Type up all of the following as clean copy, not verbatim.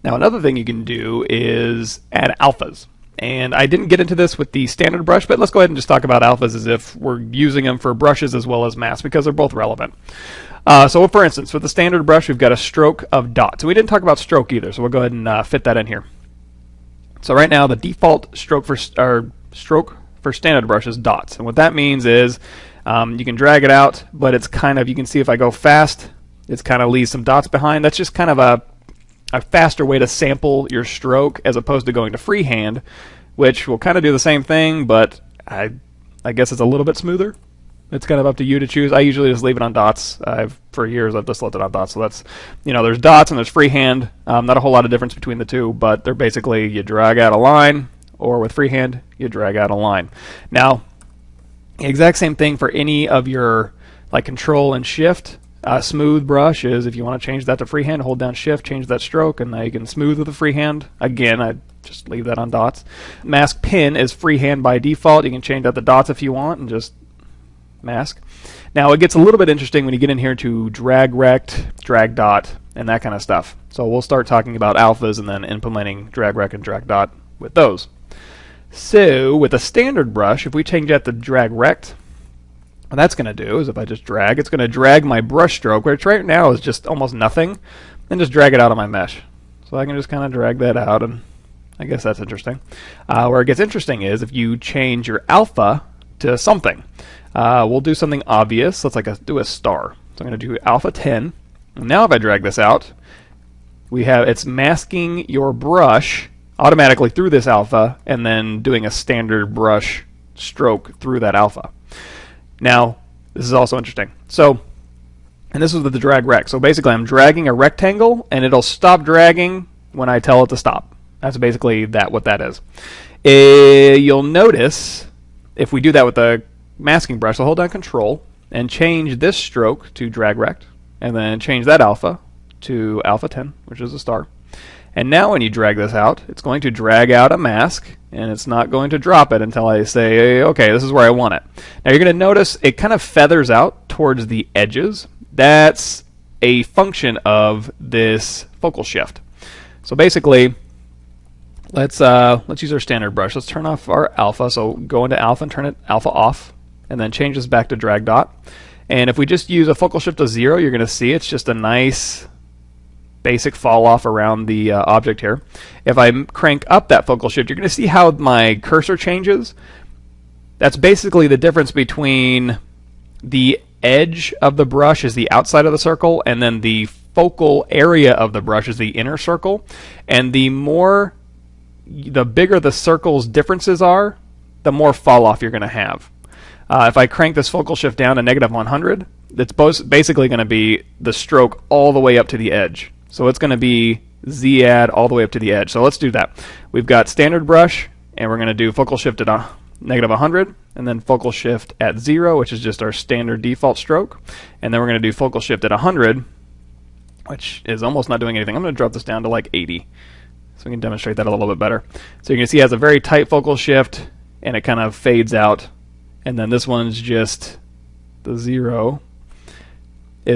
Now another thing you can do is add alphas. And I didn't get into this with the standard brush, but let's go ahead and just talk about alphas as if we're using them for brushes as well as masks, because they're both relevant. So for instance, with the standard brush, we've got a stroke of dots. And we didn't talk about stroke either, so we'll go ahead and fit that in here. So right now, the default stroke for standard brush is dots. And what that means is you can drag it out, but it's kind of, you can see if I go fast, it's kind of leaves some dots behind. That's just kind of a faster way to sample your stroke as opposed to going to freehand, which will kind of do the same thing, but I guess it's a little bit smoother. It's kind of up to you to choose. I usually just leave it on dots. For years I've just left it on dots. So that's, there's dots and there's freehand. Not a whole lot of difference between the two, but they're basically you drag out a line, or with freehand you drag out a line. Now, the exact same thing for any of your like control and shift. Smooth brush is if you want to change that to freehand, hold down shift, change that stroke, and now you can smooth with the freehand. Again, I just leave that on dots. Mask pin is freehand by default. You can change out the dots if you want and just mask. Now it gets a little bit interesting when you get in here to drag rect, drag dot, and that kind of stuff. So we'll start talking about alphas and then implementing drag rect and drag dot with those. So with a standard brush, if we change that to drag rect, what that's going to do is if I just drag, it's going to drag my brush stroke, which right now is just almost nothing, and just drag it out of my mesh. So I can just kind of drag that out, and I guess that's interesting. Where it gets interesting is if you change your alpha to something. We'll do something obvious. Let's do a star. So I'm going to do alpha 10. And now if I drag this out, it's masking your brush automatically through this alpha and then doing a standard brush stroke through that alpha. Now, this is also interesting. So, and this is with the drag rect. So basically I'm dragging a rectangle and it'll stop dragging when I tell it to stop. That's basically what that is. You'll notice if we do that with the masking brush, I'll hold down control and change this stroke to drag rect and then change that alpha to alpha 10, which is a star. And now when you drag this out, it's going to drag out a mask, and it's not going to drop it until I say, okay, this is where I want it. Now you're going to notice it kind of feathers out towards the edges. That's a function of this focal shift. So basically, let's use our standard brush. Let's turn off our alpha. So go into alpha and turn it alpha off, and then change this back to drag dot. And if we just use a focal shift of 0, you're going to see it's just a nice basic fall off around the object here. If I crank up that focal shift, you're going to see how my cursor changes. That's basically the difference between the edge of the brush is the outside of the circle, and then the focal area of the brush is the inner circle. And the bigger the circle's differences are, the more fall off you're going to have. If I crank this focal shift down to negative 100, it's basically going to be the stroke all the way up to the edge. So it's going to be Z-add all the way up to the edge. So let's do that. We've got standard brush, and we're going to do focal shift at negative 100, and then focal shift at 0, which is just our standard default stroke. And then we're going to do focal shift at 100, which is almost not doing anything. I'm going to drop this down to like 80, so we can demonstrate that a little bit better. So you can see it has a very tight focal shift, and it kind of fades out. And then this one's just the 0.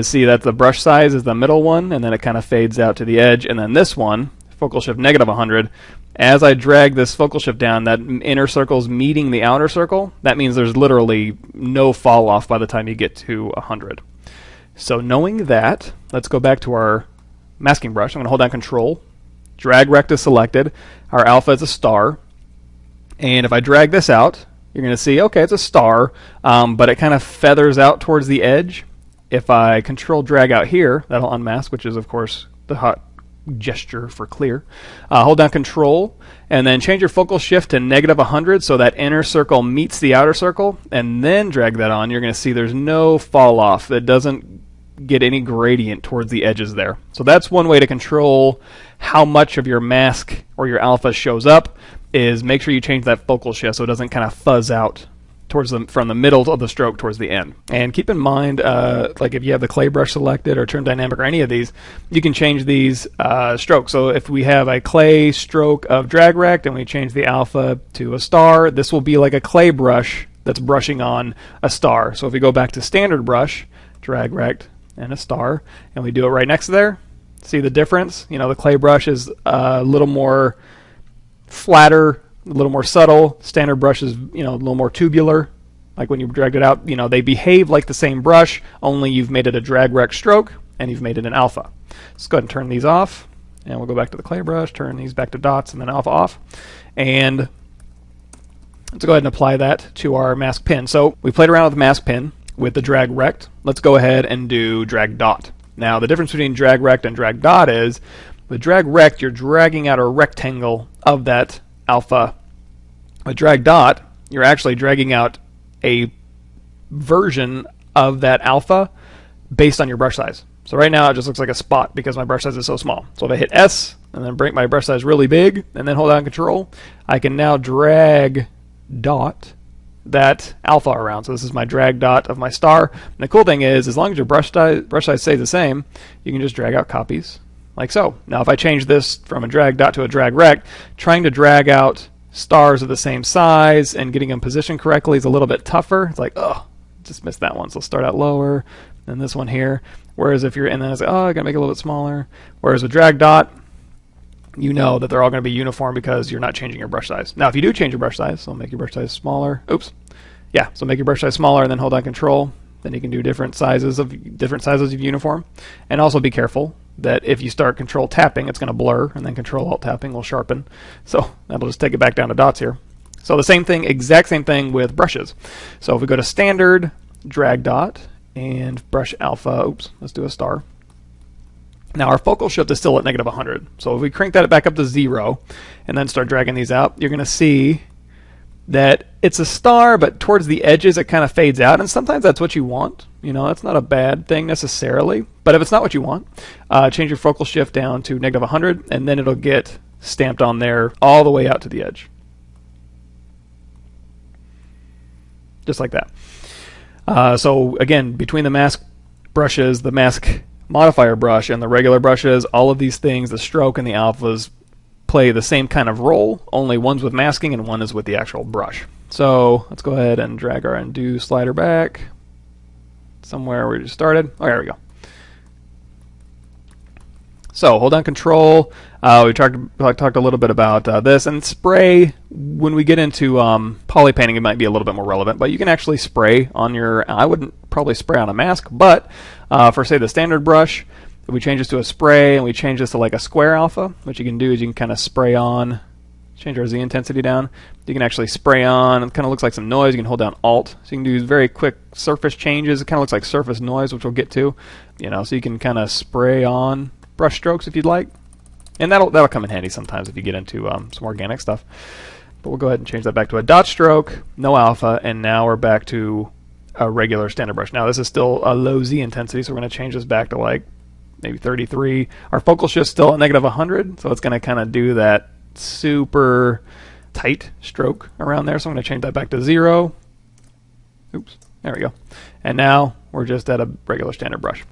See that the brush size is the middle one, and then it kind of fades out to the edge. And then this one, focal shift negative 100, as I drag this focal shift down, that inner circle's meeting the outer circle. That means there's literally no fall off by the time you get to 100. So knowing that, let's go back to our masking brush. I'm going to hold down control, drag rect is selected, our alpha is a star, and if I drag this out, you're going to see, okay, it's a star, but it kind of feathers out towards the edge. If I control drag out here, that'll unmask, which is, of course, the hot gesture for clear. Hold down control, and then change your focal shift to negative 100 so that inner circle meets the outer circle, and then drag that on. You're going to see there's no fall off. It doesn't get any gradient towards the edges there. So that's one way to control how much of your mask or your alpha shows up, is make sure you change that focal shift so it doesn't kind of fuzz out towards from the middle of the stroke towards the end. And keep in mind, like if you have the clay brush selected or turn dynamic or any of these, you can change these strokes. So if we have a clay stroke of drag rect and we change the alpha to a star, this will be like a clay brush that's brushing on a star. So if we go back to standard brush, drag rect, and a star, and we do it right next to there, See the difference? You know, the clay brush is a little more flatter, a little more subtle. Standard brush is, you know, a little more tubular. Like when you drag it out, you know, they behave like the same brush, only you've made it a drag rect stroke and you've made it an alpha. Let's go ahead and turn these off. And we'll go back to the clay brush, turn these back to dots, and then alpha off. And let's go ahead and apply that to our mask pin. So we played around with the mask pin with the drag rect. Let's go ahead and do drag dot. Now the difference between drag rect and drag dot is with drag rect, you're dragging out a rectangle of that alpha. With drag dot, you're actually dragging out a version of that alpha based on your brush size. So right now it just looks like a spot because my brush size is so small. So if I hit S and then break my brush size really big and then hold down Control, I can now drag dot that alpha around. So this is my drag dot of my star. And the cool thing is, as long as your brush size stays the same, you can just drag out copies like so. Now if I change this from a drag dot to a drag rect, trying to drag out stars of the same size and getting them positioned correctly is a little bit tougher. It's like, oh, just missed that one. So start out lower, then this one here. Whereas if you're, and then it's like, oh, I gotta make it a little bit smaller. Whereas with drag dot, you know that they're all gonna be uniform because you're not changing your brush size. Now if you do change your brush size, so make your brush size smaller. Oops. Yeah, so make your brush size smaller and then hold down Control. Then you can do different sizes of uniform. And also be careful that if you start Control tapping, it's gonna blur, and then Control Alt tapping will sharpen. So that'll just take it back down to dots here. So the same thing, exact same thing with brushes. So if we go to standard, drag dot, and brush alpha, oops, let's do a star. Now our focal shift is still at negative 100. So if we crank that back up to 0 and then start dragging these out, you're going to see that it's a star, but towards the edges it kind of fades out. And sometimes that's what you want. You know, that's not a bad thing necessarily. But if it's not what you want, change your focal shift down to negative 100 and then it'll get stamped on there all the way out to the edge. Just like that. So again, between the mask brushes, the mask modifier brush, and the regular brushes, all of these things, the stroke and the alphas, play the same kind of role, only one's with masking and one is with the actual brush. So let's go ahead and drag our undo slider back somewhere where we just started. Oh, there we go. So hold down Control. We talked a little bit about this, and spray. When we get into poly painting, it might be a little bit more relevant, but you can actually spray on your. I wouldn't probably spray on a mask, but for say the standard brush, if we change this to a spray and we change this to like a square alpha, what you can do is you can kind of spray on. Change our Z intensity down. You can actually spray on. It kind of looks like some noise. You can hold down Alt, so you can do very quick surface changes. It kind of looks like surface noise, which we'll get to. You know, so you can kind of spray on brush strokes if you'd like, and that'll come in handy sometimes if you get into some organic stuff. But we'll go ahead and change that back to a dot stroke, no alpha, and now we're back to a regular standard brush. Now this is still a low Z intensity, so we're going to change this back to like maybe 33. Our focal shift's still at negative 100, so it's going to kind of do that super tight stroke around there. So I'm going to change that back to 0. Oops, there we go. And now we're just at a regular standard brush.